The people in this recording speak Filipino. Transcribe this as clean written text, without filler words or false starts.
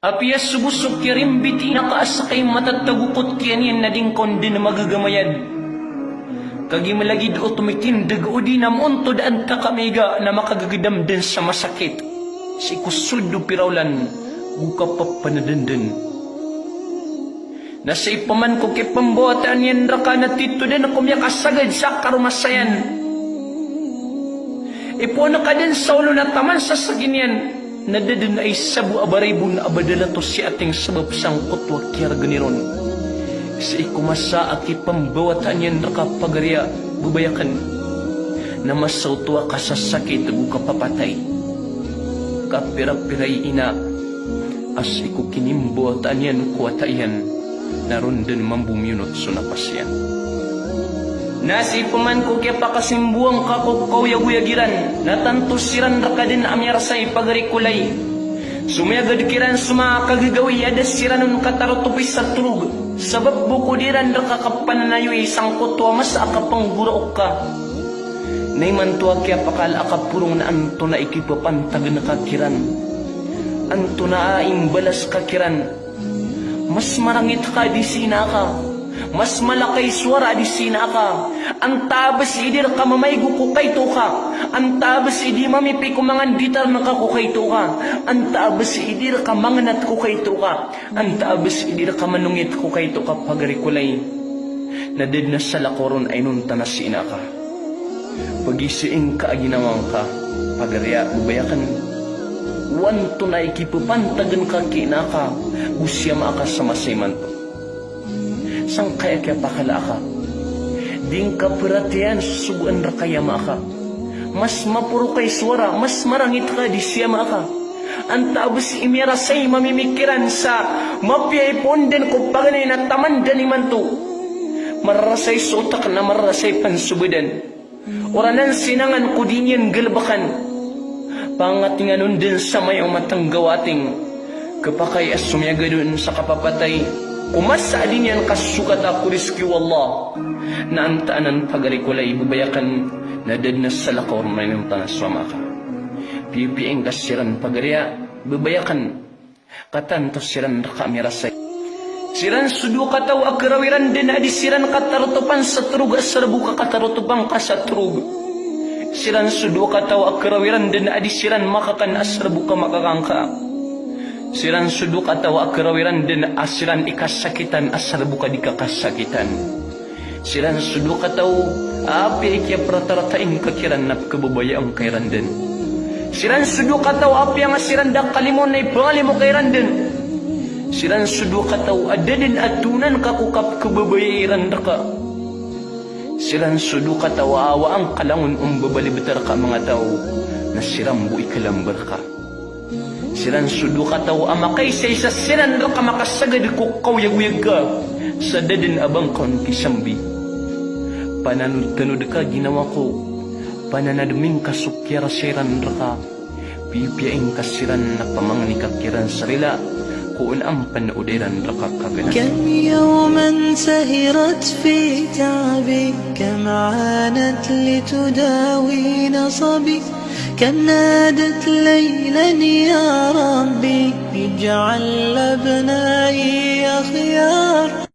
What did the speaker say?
Apiyas subusok kirim biti nakaasakay matatagukot kiyanin na dingkon din na magagamayan. Kagimalagid o tumitindag o di na muntod ang kakamiga na makagagadam din sa masakit. Si kusuldo pirawlan, buka pa panadandan. Nasa ipaman ko kay pambuatan yan raka na tito din ako miya kasagad sa karumasayan. Ipo na ka din sa ulo na taman sa saginyan. Nadadin ay sabu abaribo na abadala to si ating sabab sang kutwa kiyar ganiron. Sa ikumasa aki pambawatan yan nakapagarya bubayakan. Na masawtuwa ka sa sakit o kapapatay. Kapira-piray ina as iku kinimbuatan yan kuwatayan. Naroon din mambumyunot so napasyan. Nasi paman ko kaya pakasimbuang kakukaw yaguyagiran, natantos siran raka din amyar sa ipagarikulay. Sumayagad kiran sumakagagawi adas siranon katarotupis sa tulog. Sabab buko diran raka kapananayo isang kutwa mas akapangguraok ka. Naimantua kaya pakal akapurong na anto na ikipapantag na kakiran. Anto na aing balas kakiran. Mas marangit ka di sina ka. Mas malakay suara di sina ka. Ang tabas idir ka mamaygo ko kay to ka. Ang tabas idi mamipi ko mangan ditar na ka ko kay to ka. Ang tabas idir ka manganat ko kay to ka. Ang tabas idir ka manungit ko kay to ka pagarikulay. Nadid na sa lakoron ay nun tanas sina ka. Pagisiing ka aginawang ka. Pagarya ubayakan. Wan to na ikipupantagan ka kina ka. Usya maaka sa masayman to. Sang kaya kaya pakala ka. Ding kaperatian susuguan rakaya maka. Mas mapuro kay suara, mas marangit ka di siya maka. Ang tabos imirasay mamimikiran sa mapiyay ponden ko paganay na tamandan iman to. Marasay sotak na marasay pansubudan. Oranan sinangan ko din yan galbakan. Pangatinganon din sa mayong matanggawating. Kapakay asumyaga dun sa kapapatay. Kumasa din yan kasukat ako riski wallah. Na antaanan pagarikulay bubayakan na dad na sa lakor may ng tanaswama ka. Pipiing kasiran pagarya bubayakan. Katanto siran rakamirasay. Siran sudu kataw akrawiran din adi siran katarutupan sa trug asarbu ka katarutupang ka sa trug. Siran sudu kataw akrawiran din adi siran makakan asarbu ka makakangka. Siran suduk atau akarawiran dan asiran ikasakitan asal buka di kakasakitan. Siran suduk atau api ikia prata-ratain kakiran nap kebabayaan kairan dan. Siran suduk atau api yang asiran dak kalimon na ipangalimu kairan dan. Siran suduk atau ada din atunan kakukap kebabayaan raka. Siran suduk atau awa ang kalangun babali betar ka mga tao na siram bu ikalambar ka. Siran sudu kataw amakay sa isa siran raka makasagad ko kawyag-wyag ka sa dadin abang kon kisambi. Pananud-tanud ka ginawa ko, pananadming kasukyara siran raka, pipiyaing kasiran na pamangni kakiran sarila, kung ang panaudiran raka kaganan. Kam yawman sahirat fi ta'bi, kam aanat litudawi nasabi. كم نادت ليلا يا ربي اجعل أبنائي أخيار